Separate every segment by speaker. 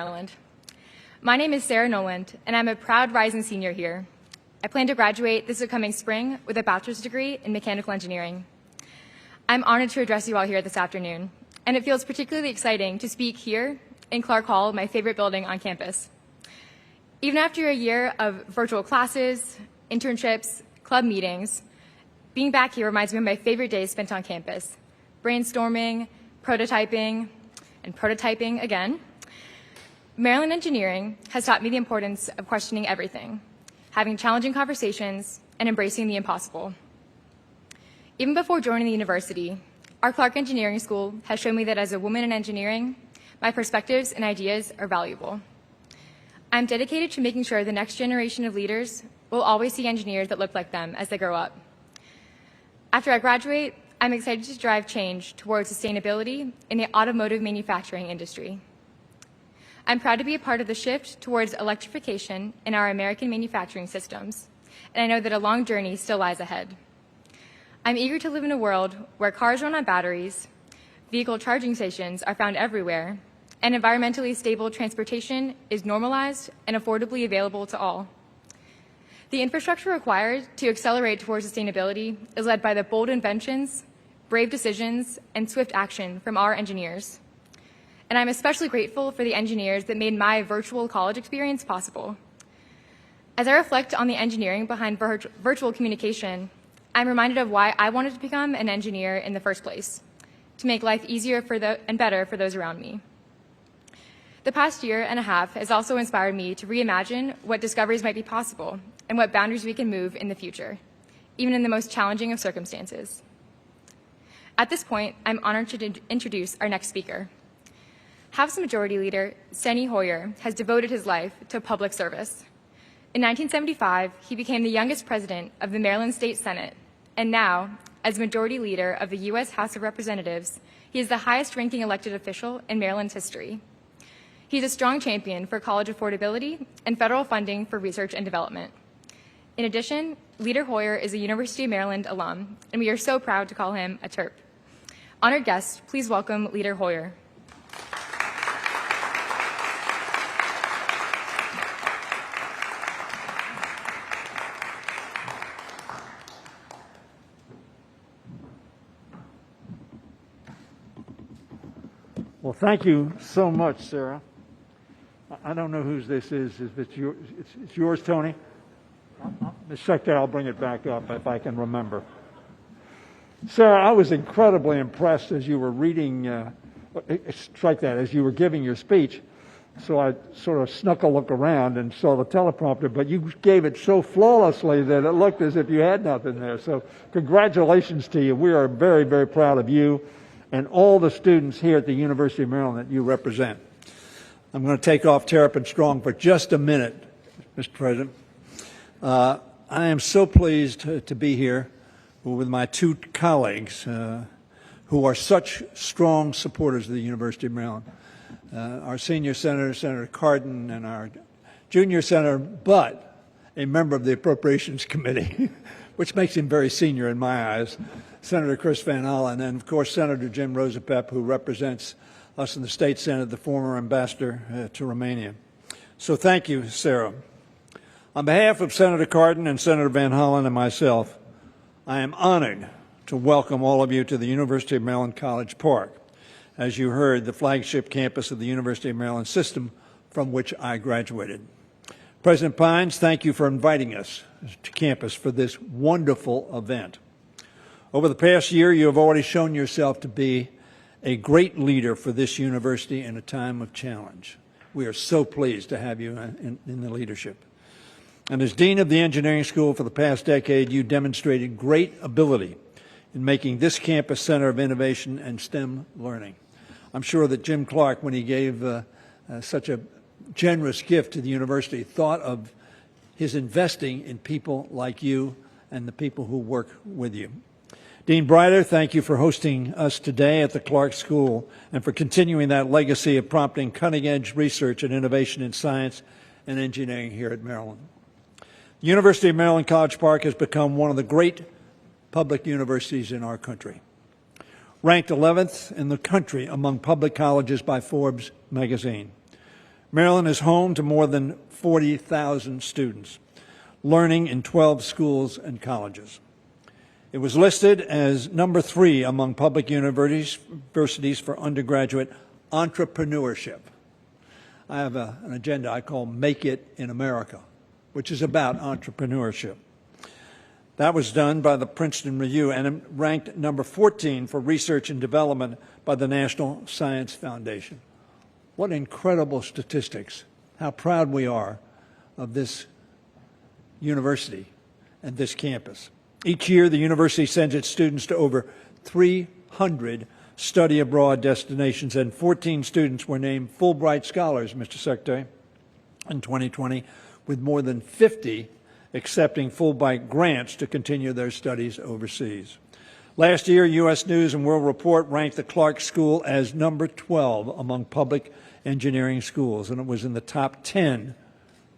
Speaker 1: Maryland. My name is Sarah Noland, and I'm a proud rising senior here. I plan to graduate this coming spring with a bachelor's degree in mechanical engineering. I'm honored to address you all here this afternoon, and it feels particularly exciting to speak here in Clark Hall, my favorite building on campus. Even after a year of virtual classes, internships, club meetings, being back here reminds me of my favorite days spent on campus, brainstorming, prototyping, and prototyping again. Maryland engineering has taught me the importance of questioning everything, having challenging conversations, and embracing the impossible. Even before joining the university, our Clark Engineering School has shown me that as a woman in engineering, my perspectives and ideas are valuable. I'm dedicated to making sure the next generation of leaders will always see engineers that look like them as they grow up. After I graduate, I'm excited to drive change towards sustainability in the automotive manufacturing industry. I'm proud to be a part of the shift towards electrification in our American manufacturing systems, and I know that a long journey still lies ahead. I'm eager to live in a world where cars run on batteries, vehicle charging stations are found everywhere, and environmentally stable transportation is normalized and affordably available to all. The infrastructure required to accelerate towards sustainability is led by the bold inventions, brave decisions, and swift action from our engineers. And I'm especially grateful for the engineers that made my virtual college experience possible. As I reflect on the engineering behind virtual communication, I'm reminded of why I wanted to become an engineer in the first place, to make life easier and better for those around me. The past year and a half has also inspired me to reimagine what discoveries might be possible and what boundaries we can move in the future, even in the most challenging of circumstances. At this point, I'm honored to introduce our next speaker. House Majority Leader Steny Hoyer has devoted his life to public service. In 1975, he became the youngest president of the Maryland State Senate, and now, as Majority Leader of the U.S. House of Representatives, he is the highest-ranking elected official in Maryland's history. He's a strong champion for college affordability and federal funding for research and development. In addition, Leader Hoyer is a University of Maryland alum, and we are so proud to call him a Terp. Honored guests, please welcome Leader Hoyer.
Speaker 2: Well, thank you so much, Sarah. I don't know whose this is. It's yours, Tony? Ms. Secretary, I'll bring it back up if I can remember. Sarah, I was incredibly impressed as you were reading, strike that, as you were giving your speech. So I sort of snuck a look around and saw the teleprompter, but you gave it so flawlessly that it looked as if you had nothing there. So congratulations to you. We are very, very proud of you and all the students here at the University of Maryland that you represent. I'm going to take off Terrapin Strong for just a minute, Mr. President. I am so pleased to be here with my two colleagues who are such strong supporters of the University of Maryland. Our senior senator, Senator Cardin, and our junior senator, but a member of the Appropriations Committee, which makes him very senior in my eyes, Senator Chris Van Hollen, and of course Senator Jim Rosapep, who represents us in the State Senate, the former ambassador to Romania. So thank you, Sarah. On behalf of Senator Cardin and Senator Van Hollen and myself, I am honored to welcome all of you to the University of Maryland College Park. As you heard, the flagship campus of the University of Maryland system from which I graduated. President Pines, thank you for inviting us to campus for this wonderful event. Over the past year, you have already shown yourself to be a great leader for this university in a time of challenge. We are so pleased to have you in the leadership. And as Dean of the Engineering School for the past decade, you demonstrated great ability in making this campus center of innovation and STEM learning. I'm sure that Jim Clark, when he gave such a generous gift to the university, thought of his investing in people like you and the people who work with you. Dean Breider, thank you for hosting us today at the Clark School and for continuing that legacy of prompting cutting-edge research and innovation in science and engineering here at Maryland. The University of Maryland College Park has become one of the great public universities in our country. Ranked 11th in the country among public colleges by Forbes magazine. Maryland is home to more than 40,000 students, learning in 12 schools and colleges. It was listed as number 3 among public universities for undergraduate entrepreneurship. I have an agenda I call Make It in America, which is about entrepreneurship. That was done by the Princeton Review and ranked number 14 for research and development by the National Science Foundation. What incredible statistics. How proud we are of this university and this campus. Each year, the university sends its students to over 300 study abroad destinations, and 14 students were named Fulbright Scholars, Mr. Secretary, in 2020, with more than 50 accepting Fulbright grants to continue their studies overseas. Last year, U.S. News and World Report ranked the Clark School as number 12 among public engineering schools, and it was in the top 10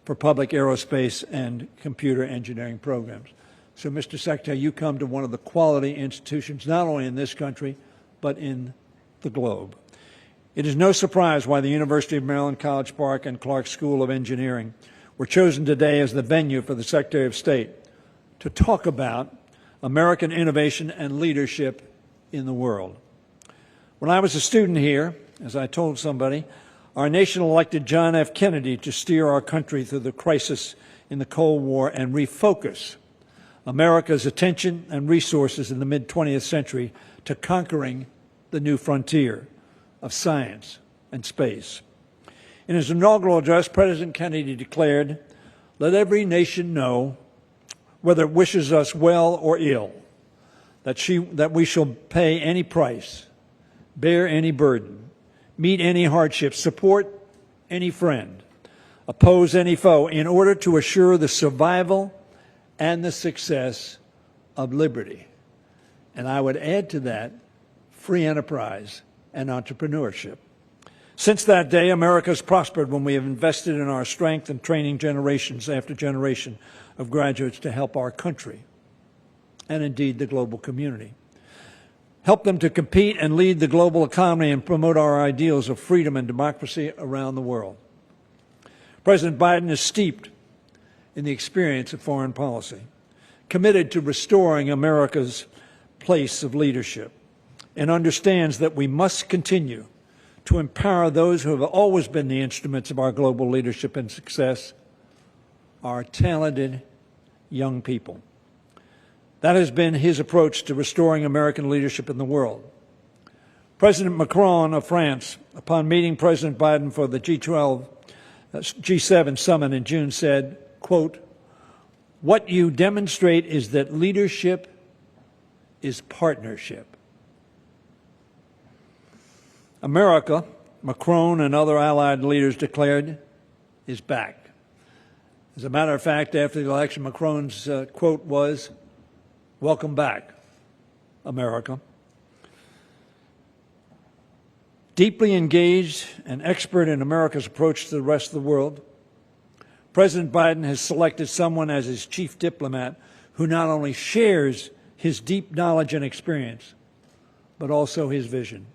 Speaker 2: for public aerospace and computer engineering programs. So, Mr. Secretary, you come to one of the quality institutions, not only in this country, but in the globe. It is no surprise why the University of Maryland, College Park, and Clark School of Engineering were chosen today as the venue for the Secretary of State to talk about American innovation and leadership in the world. When I was a student here, as I told somebody, our nation elected John F. Kennedy to steer our country through the crisis in the Cold War and refocus America's attention and resources in the mid-20th century to conquering the new frontier of science and space. In his inaugural address, President Kennedy declared, "Let every nation know, whether it wishes us well or ill, that we shall pay any price, bear any burden, meet any hardship, support any friend, oppose any foe, in order to assure the survival and the success of liberty." And I would add to that, free enterprise and entrepreneurship. Since that day, America has prospered when we have invested in our strength and training generations after generation of graduates to help our country, and indeed the global community. Help them to compete and lead the global economy and promote our ideals of freedom and democracy around the world. President Biden is steeped in the experience of foreign policy, committed to restoring America's place of leadership, and understands that we must continue to empower those who have always been the instruments of our global leadership and success, our talented young people. That has been his approach to restoring American leadership in the world. President Macron of France, upon meeting President Biden for the G7 summit in June, said, quote, "What you demonstrate is that leadership is partnership." America, Macron and other allied leaders declared, is back. As a matter of fact, after the election, Macron's quote was, "Welcome back, America." Deeply engaged and expert in America's approach to the rest of the world, President Biden has selected someone as his chief diplomat who not only shares his deep knowledge and experience, but also his vision.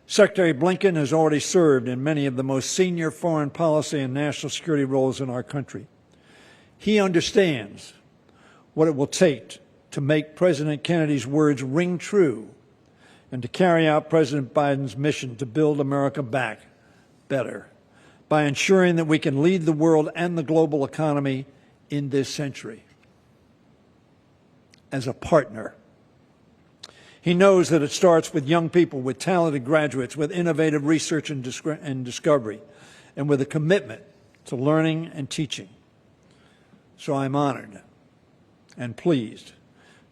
Speaker 2: Secretary Blinken has already served in many of the most senior foreign policy and national security roles in our country. He understands what it will take to make President Kennedy's words ring true and to carry out President Biden's mission to build America back better by ensuring that we can lead the world and the global economy in this century as a partner. He knows that it starts with young people, with talented graduates, with innovative research and discovery, and with a commitment to learning and teaching. So I'm honored and pleased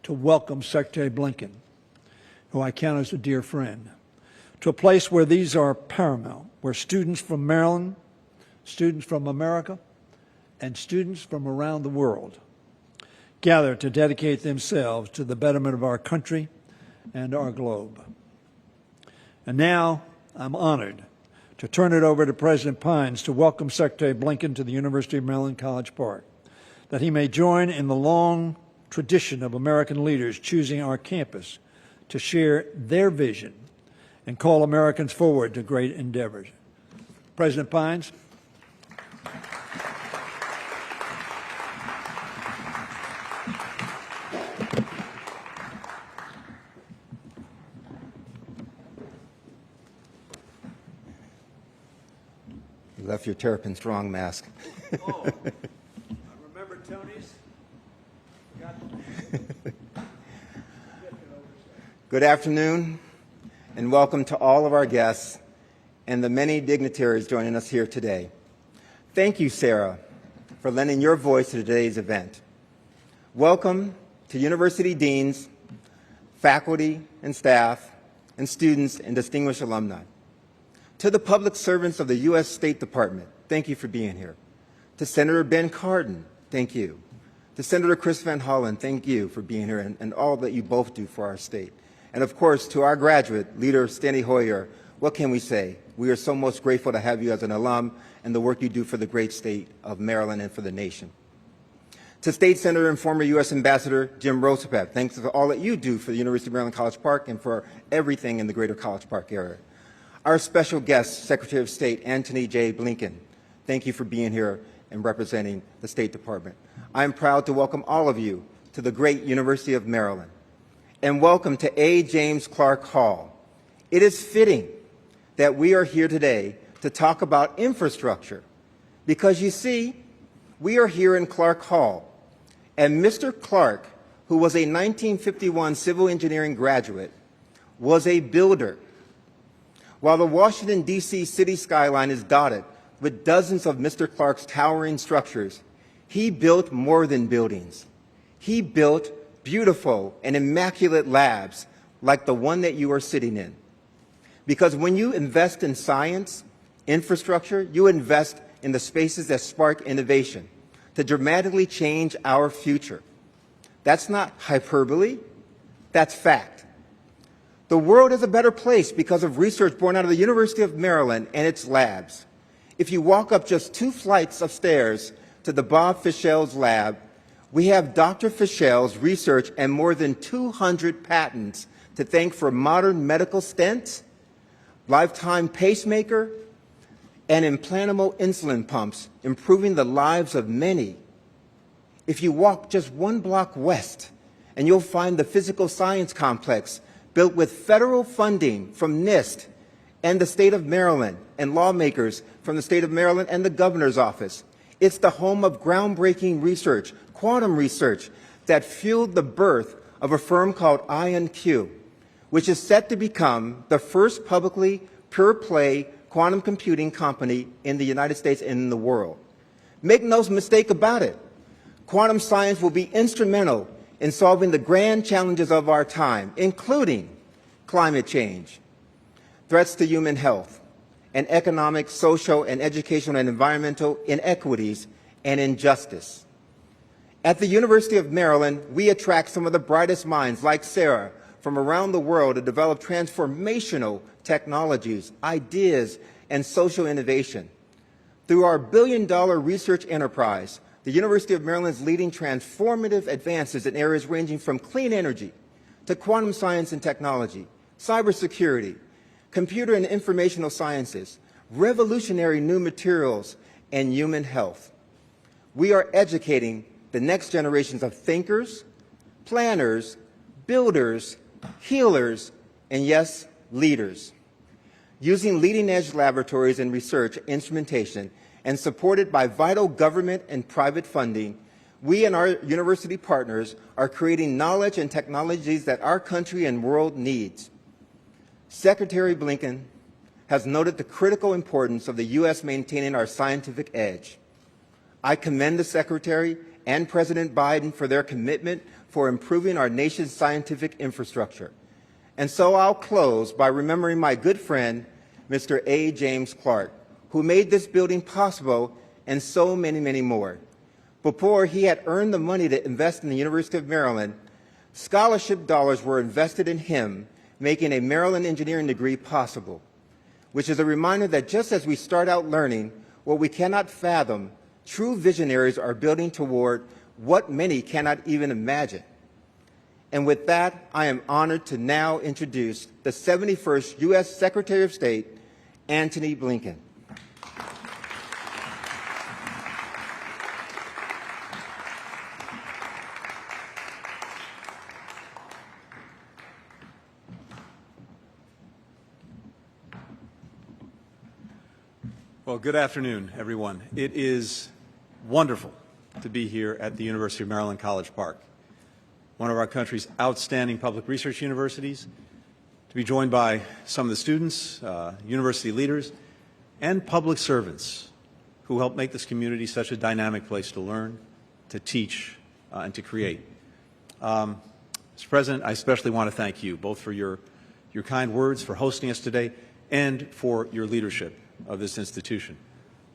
Speaker 2: to welcome Secretary Blinken, who I count as a dear friend, to a place where these are paramount, where students from Maryland, students from America, and students from around the world gather to dedicate themselves to the betterment of our country and our globe. And now I'm honored to turn it over to President Pines to welcome Secretary Blinken to the University of Maryland, College Park, that he may join in the long tradition of American leaders choosing our campus to share their vision and call Americans forward to great endeavors. President Pines.
Speaker 3: You left your Terrapin Strong mask.
Speaker 2: Oh, I remember Tony's.
Speaker 3: Good afternoon, and welcome to all of our guests and the many dignitaries joining us here today. Thank you, Sarah, for lending your voice to today's event. Welcome to university deans, faculty and staff, and students and distinguished alumni. To the public servants of the U.S. State Department, thank you for being here. To Senator Ben Cardin, thank you. To Senator Chris Van Hollen, thank you for being here and all that you both do for our state. And of course, to our graduate, Leader Steny Hoyer, what can we say? We are so most grateful to have you as an alum and the work you do for the great state of Maryland and for the nation. To State Senator and former U.S. Ambassador Jim Rosapap, thanks for all that you do for the University of Maryland College Park and for everything in the greater College Park area. Our special guest, Secretary of State Antony J. Blinken, thank you for being here and representing the State Department. I am proud to welcome all of you to the great University of Maryland. And welcome to A. James Clark Hall. It is fitting that we are here today to talk about infrastructure because, you see, we are here in Clark Hall. And Mr. Clark, who was a 1951 civil engineering graduate, was a builder. While the Washington, D.C. city skyline is dotted with dozens of Mr. Clark's towering structures, he built more than buildings. He built beautiful and immaculate labs like the one that you are sitting in. Because when you invest in science, infrastructure, you invest in the spaces that spark innovation to dramatically change our future. That's not hyperbole, that's fact. The world is a better place because of research born out of the University of Maryland and its labs. If you walk up just 2 flights of stairs to the Bob Fischel's lab, we have Dr. Fischel's research and more than 200 patents to thank for modern medical stents, lifetime pacemaker, and implantable insulin pumps, improving the lives of many. If you walk just 1 block west, and you'll find the Physical Science Complex built with federal funding from NIST and the state of Maryland and lawmakers from the state of Maryland and the governor's office. It's the home of groundbreaking research, quantum research, that fueled the birth of a firm called IonQ, which is set to become the first publicly pure-play quantum computing company in the United States and in the world. Make no mistake about it, quantum science will be instrumental in solving the grand challenges of our time, including climate change, threats to human health, and economic, social, and educational and environmental inequities and injustice. At the University of Maryland, we attract some of the brightest minds like Sarah from around the world to develop transformational technologies, ideas, and social innovation. Through our billion-dollar research enterprise, the University of Maryland is leading transformative advances in areas ranging from clean energy to quantum science and technology, cybersecurity, computer and informational sciences, revolutionary new materials, and human health. We are educating the next generations of thinkers, planners, builders, healers, and yes, leaders. Using leading-edge laboratories and research instrumentation and supported by vital government and private funding, we and our university partners are creating knowledge and technologies that our country and world needs. Secretary Blinken has noted the critical importance of the U.S. maintaining our scientific edge. I commend the Secretary and President Biden for their commitment for improving our nation's scientific infrastructure. And so I'll close by remembering my good friend, Mr. A. James Clark, who made this building possible and so many, many more. Before he had earned the money to invest in the University of Maryland, scholarship dollars were invested in him, making a Maryland engineering degree possible, which is a reminder that just as we start out learning what we cannot fathom, true visionaries are building toward what many cannot even imagine. And with that, I am honored to now introduce the 71st U.S. Secretary of State, Antony Blinken.
Speaker 4: Well, good afternoon, everyone. It is wonderful to be here at the University of Maryland, College Park, one of our country's outstanding public research universities, to be joined by some of the students, university leaders, and public servants who help make this community such a dynamic place to learn, to teach, and to create. Mr. President, I especially want to thank you both for your kind words for hosting us today and for your leadership of this institution.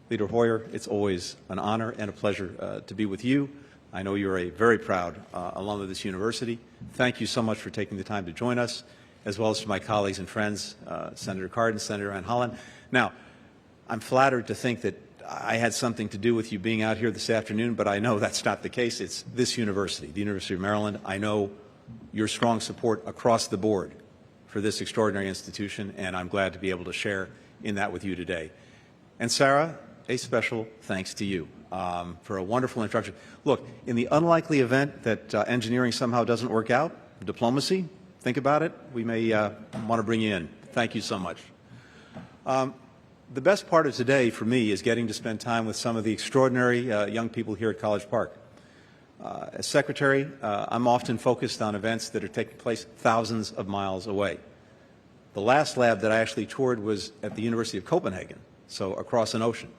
Speaker 4: Leader Hoyer, it's always an honor and a pleasure to be with you. I know you're a very proud alum of this university. Thank you so much for taking the time to join us, as well as to my colleagues and friends, Senator Cardin, Senator Ann Holland. Now, I'm flattered to think that I had something to do with you being out here this afternoon, but I know that's not the case. It's this university, the University of Maryland. I know your strong support across the board for this extraordinary institution, and I'm glad to be able to share in that with you today. And Sarah, a special thanks to you for a wonderful introduction. Look, in the unlikely event that engineering somehow doesn't work out, diplomacy, think about it. We may want to bring you in. Thank you so much. The best part of today for me is getting to spend time with some of the extraordinary young people here at College Park. As Secretary, I'm often focused on events that are taking place thousands of miles away. The last lab that I actually toured was at the University of Copenhagen, so across an ocean.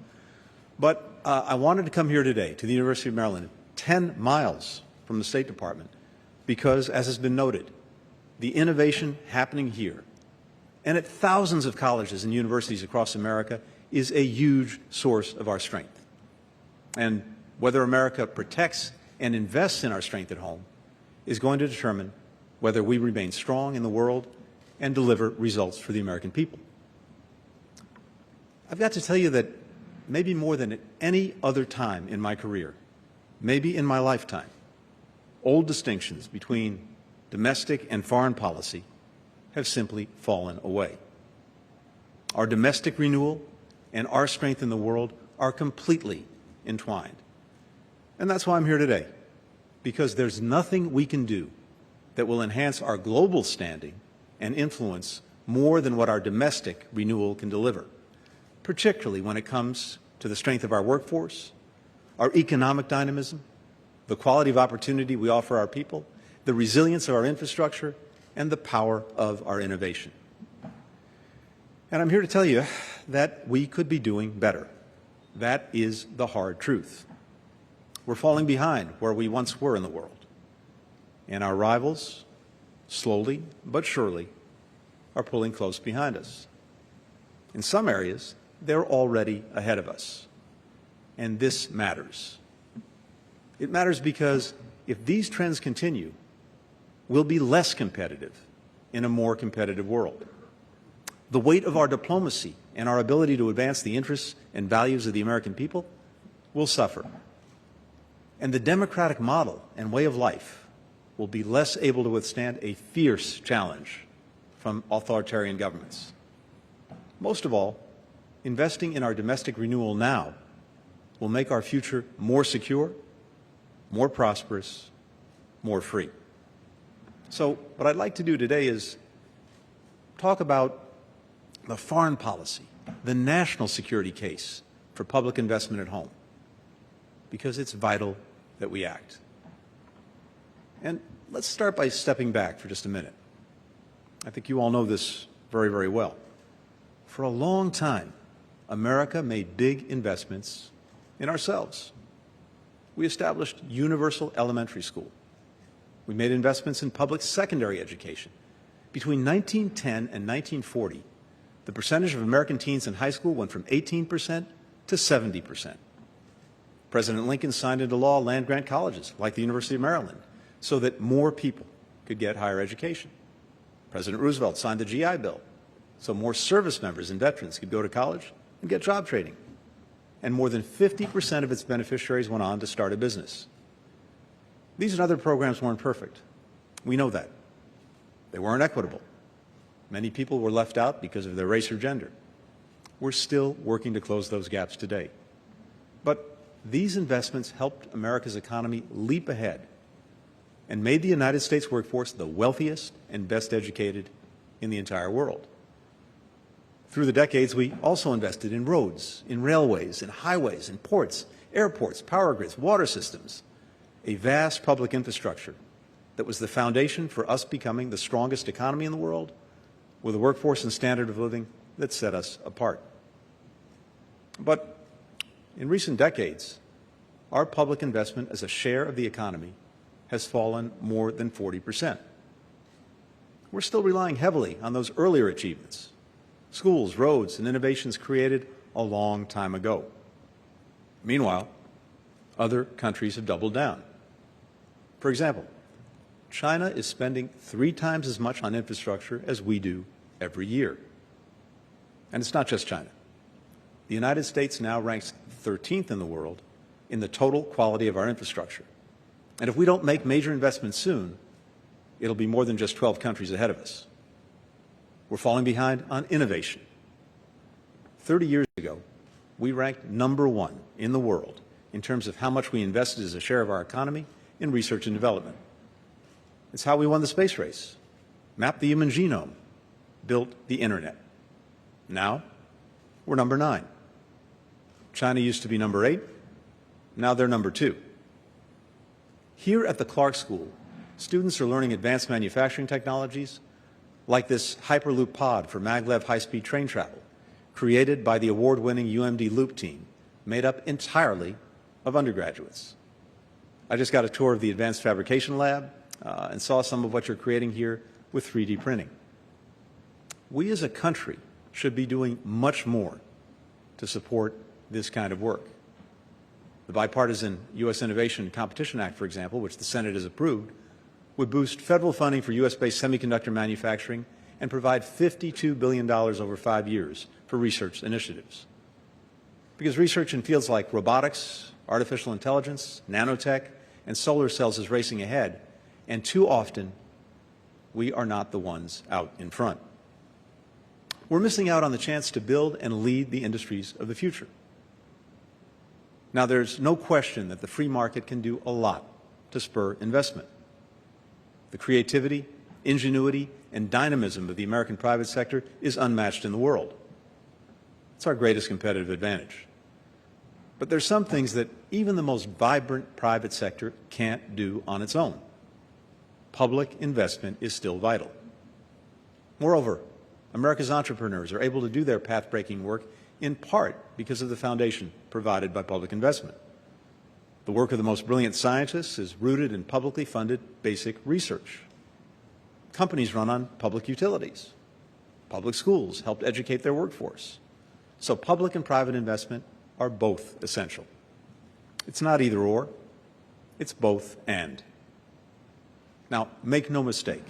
Speaker 4: But I wanted to come here today to the University of Maryland, 10 miles from the State Department, because, as has been noted, the innovation happening here and at thousands of colleges and universities across America is a huge source of our strength. And whether America protects and invests in our strength at home is going to determine whether we remain strong in the world and deliver results for the American people. I've got to tell you that maybe more than at any other time in my career, maybe in my lifetime, old distinctions between domestic and foreign policy have simply fallen away. Our domestic renewal and our strength in the world are completely entwined. And that's why I'm here today, because there's nothing we can do that will enhance our global standing and influence more than what our domestic renewal can deliver, particularly when it comes to the strength of our workforce, our economic dynamism, the quality of opportunity we offer our people, the resilience of our infrastructure, and the power of our innovation. And I'm here to tell you that we could be doing better. That is the hard truth. We're falling behind where we once were in the world. And our rivals, slowly but surely, are pulling close behind us. In some areas, they're already ahead of us. And this matters. It matters because if these trends continue, we'll be less competitive in a more competitive world. The weight of our diplomacy and our ability to advance the interests and values of the American people will suffer. And the democratic model and way of life will be less able to withstand a fierce challenge from authoritarian governments. Most of all, investing in our domestic renewal now will make our future more secure, more prosperous, more free. So what I'd like to do today is talk about the foreign policy, the national security case for public investment at home, because it's vital that we act. And let's start by stepping back for just a minute. I think you all know this very, very well. For a long time, America made big investments in ourselves. We established universal elementary school. We made investments in public secondary education. Between 1910 and 1940, the percentage of American teens in high school went from 18% to 70%. President Lincoln signed into law land-grant colleges like the University of Maryland so that more people could get higher education. President Roosevelt signed the GI Bill so more service members and veterans could go to college and get job training. And more than 50% of its beneficiaries went on to start a business. These and other programs weren't perfect. We know that. They weren't equitable. Many people were left out because of their race or gender. We're still working to close those gaps today. But these investments helped America's economy leap ahead and made the United States workforce the wealthiest and best educated in the entire world. Through the decades, we also invested in roads, in railways, in highways, in ports, airports, power grids, water systems, a vast public infrastructure that was the foundation for us becoming the strongest economy in the world, with a workforce and standard of living that set us apart. But in recent decades, our public investment as a share of the economy has fallen more than 40%. We're still relying heavily on those earlier achievements, schools, roads, and innovations created a long time ago. Meanwhile, other countries have doubled down. For example, China is spending 3 times as much on infrastructure as we do every year. And it's not just China. The United States now ranks 13th in the world in the total quality of our infrastructure. And if we don't make major investments soon, it'll be more than just 12 countries ahead of us. We're falling behind on innovation. 30 years ago, we ranked number 1 in the world in terms of how much we invested as a share of our economy in research and development. It's how we won the space race, mapped the human genome, built the internet. Now, we're number 9. China used to be number 8. Now they're number 2. Here at the Clark School, students are learning advanced manufacturing technologies like this Hyperloop pod for maglev high-speed train travel, created by the award-winning UMD Loop team, made up entirely of undergraduates. I just got a tour of the Advanced Fabrication Lab and saw some of what you're creating here with 3D printing. We as a country should be doing much more to support this kind of work. The Bipartisan U.S. Innovation and Competition Act, for example, which the Senate has approved, would boost federal funding for U.S.-based semiconductor manufacturing and provide $52 billion over 5 years for research initiatives. Because research in fields like robotics, artificial intelligence, nanotech, and solar cells is racing ahead, and too often we are not the ones out in front. We're missing out on the chance to build and lead the industries of the future. Now, there's no question that the free market can do a lot to spur investment. The creativity, ingenuity, and dynamism of the American private sector is unmatched in the world. It's our greatest competitive advantage. But there's some things that even the most vibrant private sector can't do on its own. Public investment is still vital. Moreover, America's entrepreneurs are able to do their path-breaking work in part because of the foundation provided by public investment. The work of the most brilliant scientists is rooted in publicly funded basic research. Companies run on public utilities. Public schools help educate their workforce. So public and private investment are both essential. It's not either or, it's both and. Now, make no mistake,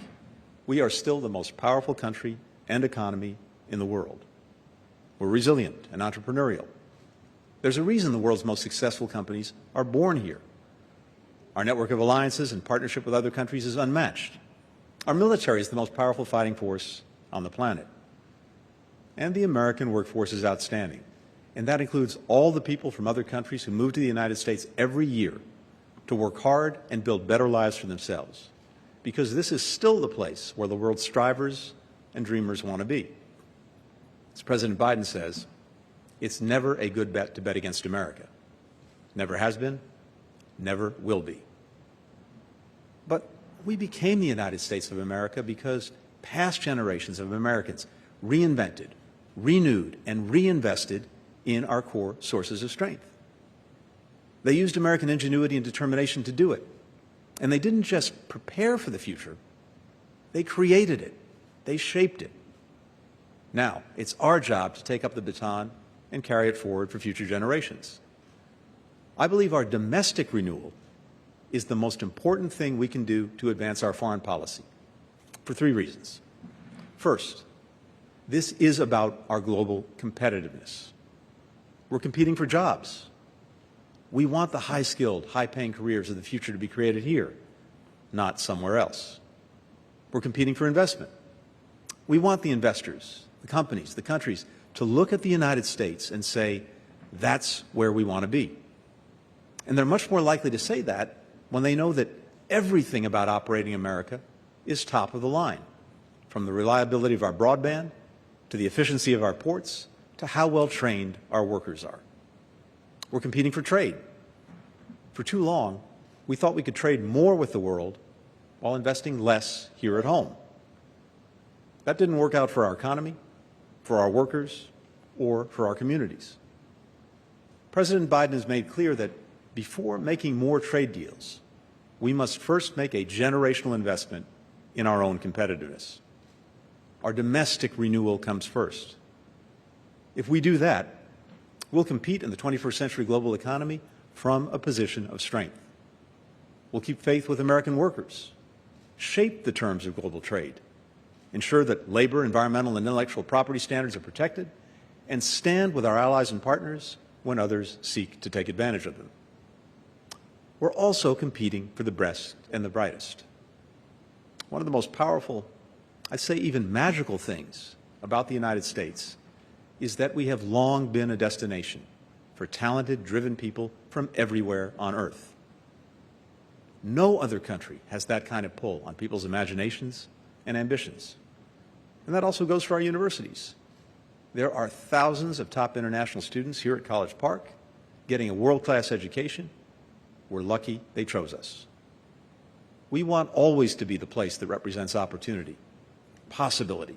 Speaker 4: we are still the most powerful country and economy in the world. We're resilient and entrepreneurial. There's a reason the world's most successful companies are born here. Our network of alliances and partnership with other countries is unmatched. Our military is the most powerful fighting force on the planet. And the American workforce is outstanding. And that includes all the people from other countries who move to the United States every year to work hard and build better lives for themselves. Because this is still the place where the world's strivers and dreamers want to be. As President Biden says, it's never a good bet to bet against America. Never has been, never will be. But we became the United States of America because past generations of Americans reinvented, renewed, and reinvested in our core sources of strength. They used American ingenuity and determination to do it. And they didn't just prepare for the future, they created it, they shaped it. Now, it's our job to take up the baton and carry it forward for future generations. I believe our domestic renewal is the most important thing we can do to advance our foreign policy, for 3 reasons. First, this is about our global competitiveness. We're competing for jobs. We want the high-skilled, high-paying careers of the future to be created here, not somewhere else. We're competing for investment. We want the investors, the companies, the countries to look at the United States and say, that's where we want to be. And they're much more likely to say that when they know that everything about operating America is top of the line, from the reliability of our broadband to the efficiency of our ports, to how well trained our workers are. We're competing for trade. For too long, we thought we could trade more with the world while investing less here at home. That didn't work out for our economy, for our workers, or for our communities. President Biden has made clear that before making more trade deals, we must first make a generational investment in our own competitiveness. Our domestic renewal comes first. If we do that, we'll compete in the 21st century global economy from a position of strength. We'll keep faith with American workers, shape the terms of global trade, ensure that labor, environmental, and intellectual property standards are protected, and stand with our allies and partners when others seek to take advantage of them. We're also competing for the best and the brightest. One of the most powerful, I'd say even magical things about the United States is that we have long been a destination for talented, driven people from everywhere on earth. No other country has that kind of pull on people's imaginations and ambitions. And that also goes for our universities. There are thousands of top international students here at College Park getting a world-class education. We're lucky they chose us. We want always to be the place that represents opportunity, possibility,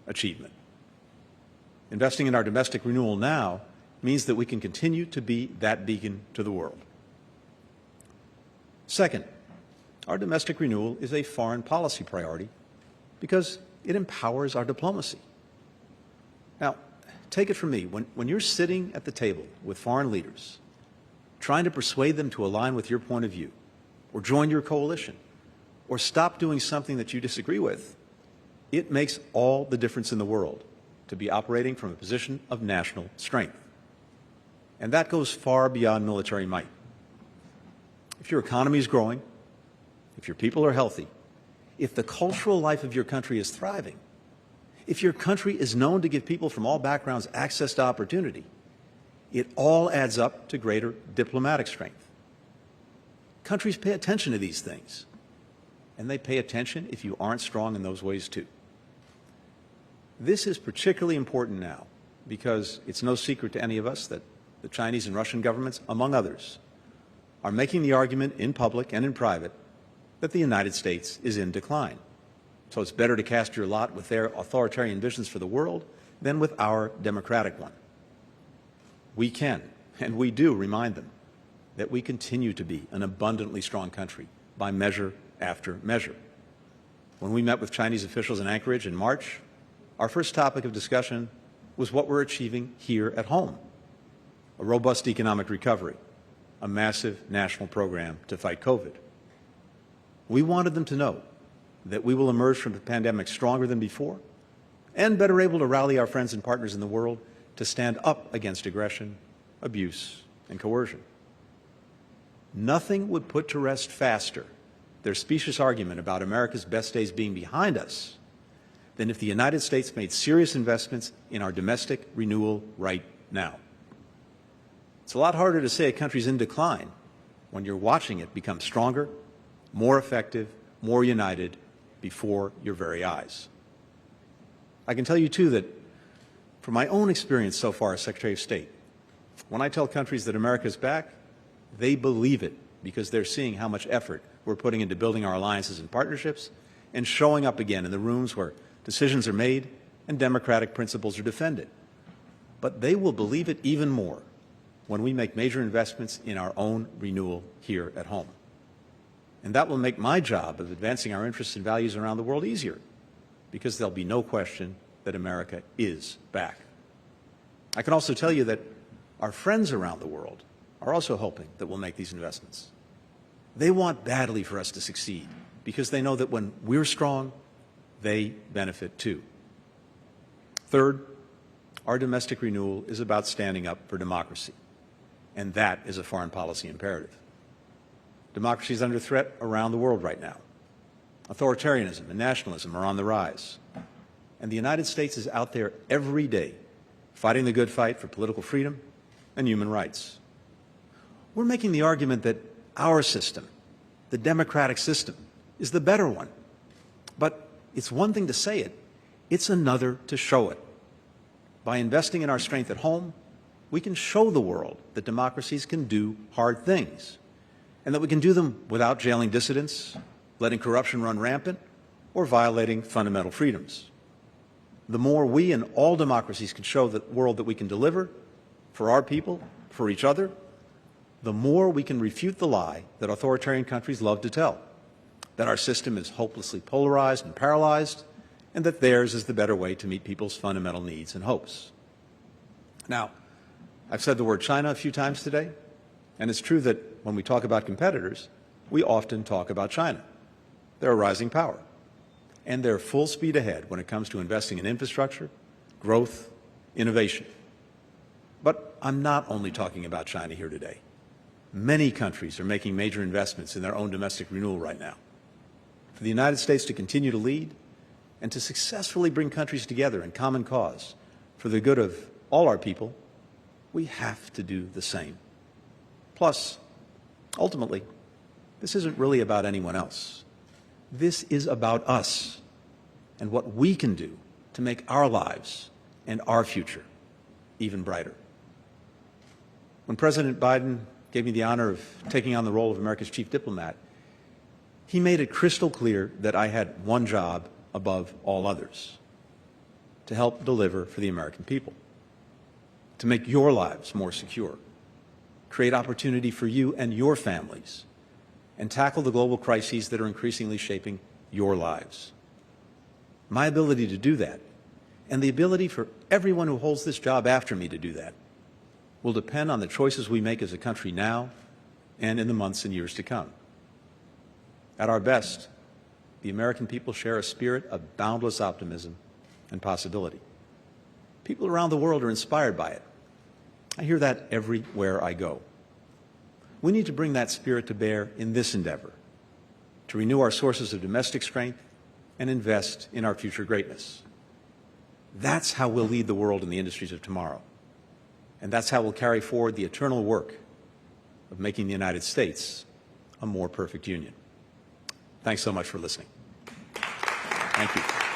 Speaker 4: achievement. Investing in our domestic renewal now means that we can continue to be that beacon to the world. Second, our domestic renewal is a foreign policy priority because it empowers our diplomacy. Now, take it from me, when you're sitting at the table with foreign leaders, trying to persuade them to align with your point of view, or join your coalition, or stop doing something that you disagree with, it makes all the difference in the world to be operating from a position of national strength. And that goes far beyond military might. If your economy is growing, if your people are healthy, if the cultural life of your country is thriving, if your country is known to give people from all backgrounds access to opportunity, it all adds up to greater diplomatic strength. Countries pay attention to these things, and they pay attention if you aren't strong in those ways too. This is particularly important now because it's no secret to any of us that the Chinese and Russian governments, among others, are making the argument in public and in private that the United States is in decline. So it's better to cast your lot with their authoritarian visions for the world than with our democratic one. We can, and we do, remind them that we continue to be an abundantly strong country by measure after measure. When we met with Chinese officials in Anchorage in March, our first topic of discussion was what we're achieving here at home: a robust economic recovery, a massive national program to fight COVID. We wanted them to know that we will emerge from the pandemic stronger than before and better able to rally our friends and partners in the world to stand up against aggression, abuse, and coercion. Nothing would put to rest faster their specious argument about America's best days being behind us than if the United States made serious investments in our domestic renewal right now. It's a lot harder to say a country's in decline when you're watching it become stronger, more effective, more united before your very eyes. I can tell you, too, that from my own experience so far as Secretary of State, when I tell countries that America's back, they believe it because they're seeing how much effort we're putting into building our alliances and partnerships and showing up again in the rooms where decisions are made and democratic principles are defended. But they will believe it even more when we make major investments in our own renewal here at home. And that will make my job of advancing our interests and values around the world easier, because there'll be no question that America is back. I can also tell you that our friends around the world are also hoping that we'll make these investments. They want badly for us to succeed because they know that when we're strong, they benefit too. Third, our domestic renewal is about standing up for democracy, and that is a foreign policy imperative. Democracy is under threat around the world right now. Authoritarianism and nationalism are on the rise, and the United States is out there every day fighting the good fight for political freedom and human rights. We're making the argument that our system, the democratic system, is the better one. But it's one thing to say it, it's another to show it. by investing in our strength at home, we can show the world that democracies can do hard things, and that we can do them without jailing dissidents, letting corruption run rampant, or violating fundamental freedoms. The more we and all democracies can show the world that we can deliver for our people, for each other, the more we can refute the lie that authoritarian countries love to tell, that our system is hopelessly polarized and paralyzed, and that theirs is the better way to meet people's fundamental needs and hopes. Now, I've said the word China a few times today, and it's true that when we talk about competitors, we often talk about China. They're a rising power, and they're full speed ahead when it comes to investing in infrastructure, growth, innovation. But I'm not only talking about China here today. Many countries are making major investments in their own domestic renewal right now. For the United States to continue to lead and to successfully bring countries together in common cause for the good of all our people, we have to do the same. Plus, ultimately, this isn't really about anyone else. This is about us and what we can do to make our lives and our future even brighter. When President Biden gave me the honor of taking on the role of America's chief diplomat, he made it crystal clear that I had one job above all others: to help deliver for the American people, to make your lives more secure, create opportunity for you and your families, and tackle the global crises that are increasingly shaping your lives. My ability to do that, and the ability for everyone who holds this job after me to do that, will depend on the choices we make as a country now and in the months and years to come. At our best, the American people share a spirit of boundless optimism and possibility. People around the world are inspired by it. I hear that everywhere I go. We need to bring that spirit to bear in this endeavor, to renew our sources of domestic strength and invest in our future greatness. That's how we'll lead the world in the industries of tomorrow. And that's how we'll carry forward the eternal work of making the United States a more perfect union. Thanks so much for listening. Thank you.